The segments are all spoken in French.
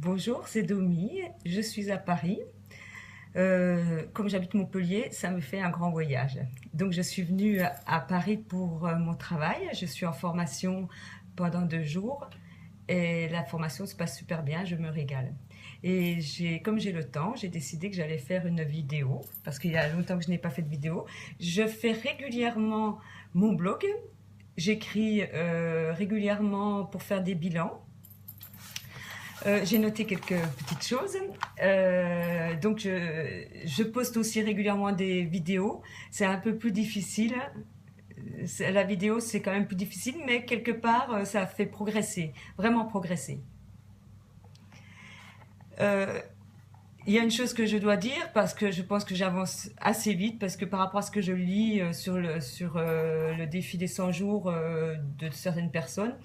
Bonjour, c'est Domi, je suis à Paris. Comme j'habite Montpellier, ça me fait un grand voyage. Donc je suis venue à Paris pour mon travail. Je suis en formation pendant 2 jours et la formation se passe super bien, je me régale. Et comme j'ai le temps, j'ai décidé que j'allais faire une vidéo parce qu'il y a longtemps que je n'ai pas fait de vidéo. Je fais régulièrement mon blog, j'écris régulièrement pour faire des bilans. J'ai noté quelques petites choses. Donc, je poste aussi régulièrement des vidéos. C'est un peu plus difficile. La vidéo, c'est quand même plus difficile, mais quelque part, ça fait progresser, vraiment progresser. Euh, il y a une chose que je dois dire, parce que je pense que j'avance assez vite, parce que par rapport à ce que je lis sur le défi des 100 jours de certaines personnes,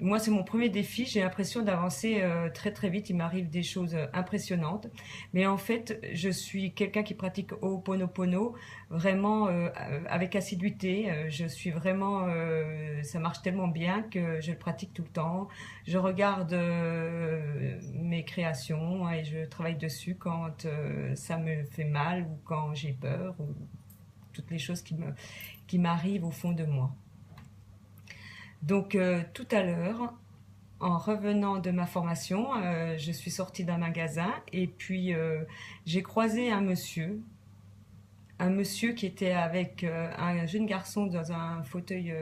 moi, c'est mon premier défi. J'ai l'impression d'avancer très très vite. Il m'arrive des choses impressionnantes. Mais en fait, je suis quelqu'un qui pratique Ho'oponopono vraiment avec assiduité. Je suis vraiment, ça marche tellement bien que je le pratique tout le temps. Je regarde mes créations et je travaille dessus quand ça me fait mal ou quand j'ai peur ou toutes les choses qui m'arrivent au fond de moi. Donc tout à l'heure, en revenant de ma formation, je suis sortie d'un magasin et puis j'ai croisé un monsieur qui était avec un jeune garçon dans un fauteuil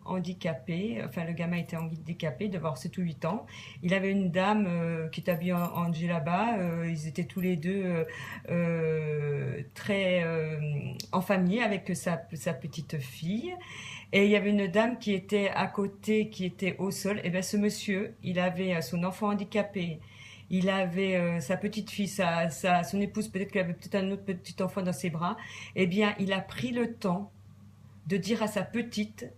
handicapé. Enfin, le gamin était handicapé, devait avoir 7 ou 8 ans. Il avait une dame qui était habillée en djellaba. Ils étaient tous les deux très en famille avec sa petite fille. Et il y avait une dame qui était à côté, qui était au sol. Et bien ce monsieur, il avait son enfant handicapé, il avait sa petite fille, son épouse, peut-être qu'il avait peut-être un autre petit enfant dans ses bras. Eh bien, il a pris le temps de dire à sa petite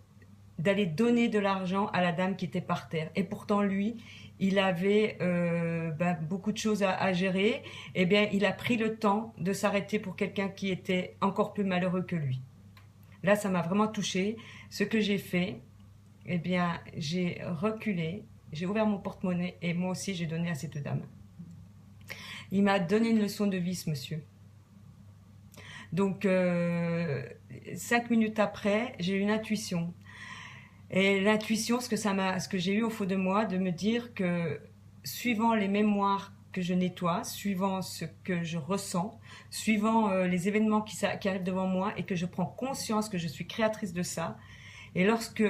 d'aller donner de l'argent à la dame qui était par terre. Et pourtant, lui, il avait beaucoup de choses à gérer. Eh bien, il a pris le temps de s'arrêter pour quelqu'un qui était encore plus malheureux que lui. Là, ça m'a vraiment touchée. Ce que j'ai fait, eh bien, j'ai reculé, j'ai ouvert mon porte-monnaie et moi aussi, j'ai donné à cette dame. Il m'a donné une leçon de vie, ce monsieur. Donc, 5 minutes après, j'ai eu une intuition. Et l'intuition, ce que j'ai eu au fond de moi, de me dire que suivant les mémoires que je nettoie, suivant ce que je ressens, suivant les événements qui arrivent devant moi et que je prends conscience que je suis créatrice de ça, et lorsque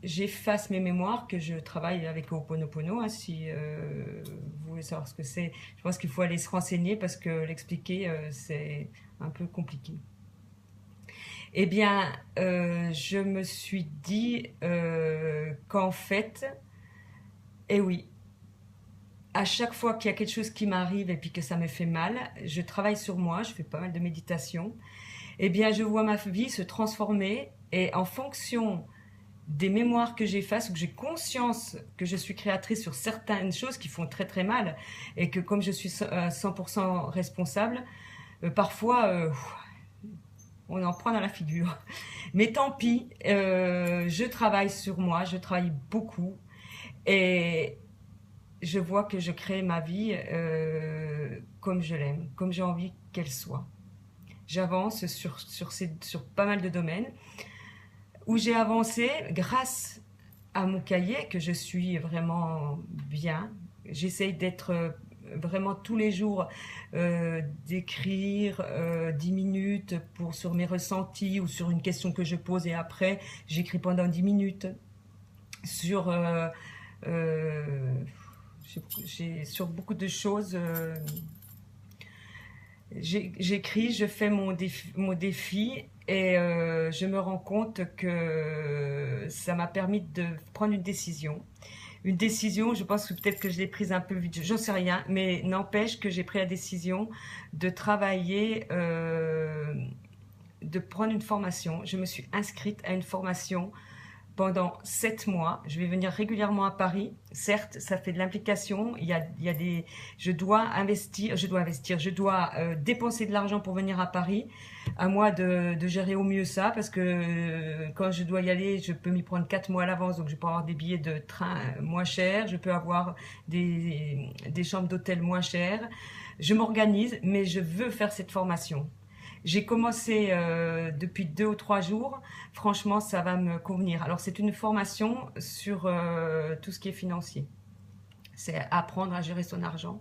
j'efface mes mémoires, que je travaille avec Ho'oponopono, hein, si vous voulez savoir ce que c'est, je pense qu'il faut aller se renseigner parce que l'expliquer, c'est un peu compliqué. Eh bien, je me suis dit qu'en fait, eh oui, à chaque fois qu'il y a quelque chose qui m'arrive et puis que ça me fait mal, je travaille sur moi, je fais pas mal de méditation, eh bien, je vois ma vie se transformer et en fonction des mémoires que j'efface ou que j'ai conscience que je suis créatrice sur certaines choses qui font très très mal et que comme je suis 100% responsable, parfois on en prend dans la figure. Mais tant pis, je travaille sur moi, je travaille beaucoup et je vois que je crée ma vie comme je l'aime, comme j'ai envie qu'elle soit. J'avance sur pas mal de domaines où j'ai avancé grâce à mon cahier que je suis vraiment bien. J'essaye d'être vraiment tous les jours d'écrire 10 minutes sur mes ressentis ou sur une question que je pose et après j'écris pendant 10 minutes sur euh, sur beaucoup de choses. J'écris, je fais mon défi et je me rends compte que ça m'a permis de prendre une décision. Une décision, je pense que peut-être que je l'ai prise un peu vite, j'en sais rien, mais n'empêche que j'ai pris la décision de travailler, de prendre une formation. Je me suis inscrite à une formation pendant 7 mois. Je vais venir régulièrement à Paris. Certes, ça fait de l'implication. Je dois dépenser de l'argent pour venir à Paris. À moi de gérer au mieux ça, parce que quand je dois y aller, je peux m'y prendre 4 mois à l'avance, donc je peux avoir des billets de train moins chers, je peux avoir des chambres d'hôtel moins chères. Je m'organise, mais je veux faire cette formation. J'ai commencé depuis 2 ou 3 jours. Franchement, ça va me convenir. Alors, c'est une formation sur tout ce qui est financier. C'est apprendre à gérer son argent.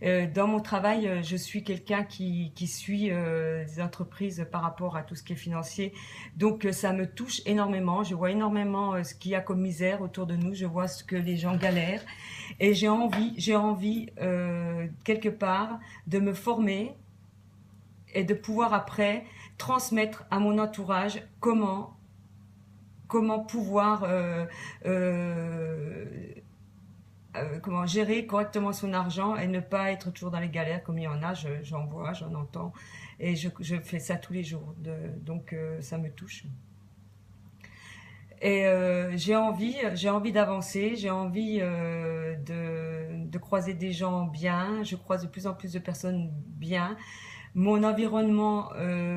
Dans mon travail, je suis quelqu'un qui suit des entreprises par rapport à tout ce qui est financier. Donc, ça me touche énormément. Je vois énormément ce qu'il y a comme misère autour de nous. Je vois ce que les gens galèrent. Et j'ai envie quelque part, de me former et de pouvoir après transmettre à mon entourage comment pouvoir comment gérer correctement son argent et ne pas être toujours dans les galères comme il y en a. J'en vois, j'en entends, et je fais ça tous les jours, donc ça me touche. Et j'ai envie d'avancer, j'ai envie de croiser des gens bien. Je croise de plus en plus de personnes bien. Mon environnement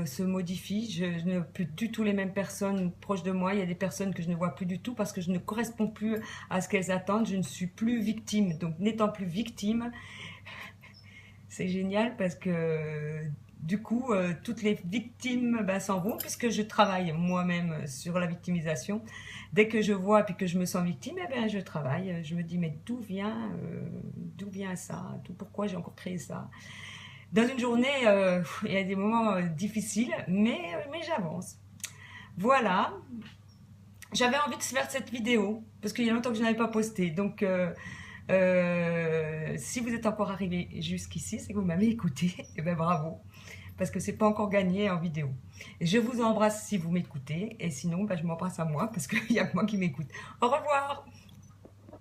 se modifie, je n'ai plus du tout les mêmes personnes proches de moi. Il y a des personnes que je ne vois plus du tout parce que je ne corresponds plus à ce qu'elles attendent. Je ne suis plus victime. Donc, n'étant plus victime, c'est génial parce que du coup, toutes les victimes s'en vont, puisque je travaille moi-même sur la victimisation. Dès que je vois puis que je me sens victime, je travaille. Je me dis, mais d'où vient ça? Pourquoi j'ai encore créé ça? Dans une journée, il y a des moments difficiles, mais j'avance. Voilà. J'avais envie de faire cette vidéo, parce qu'il y a longtemps que je n'avais pas posté. Donc, si vous êtes encore arrivé jusqu'ici, c'est que vous m'avez écouté. Et bravo, parce que c'est pas encore gagné en vidéo. Et je vous embrasse si vous m'écoutez, et sinon, je m'embrasse à moi, parce qu'il y a que moi qui m'écoute. Au revoir!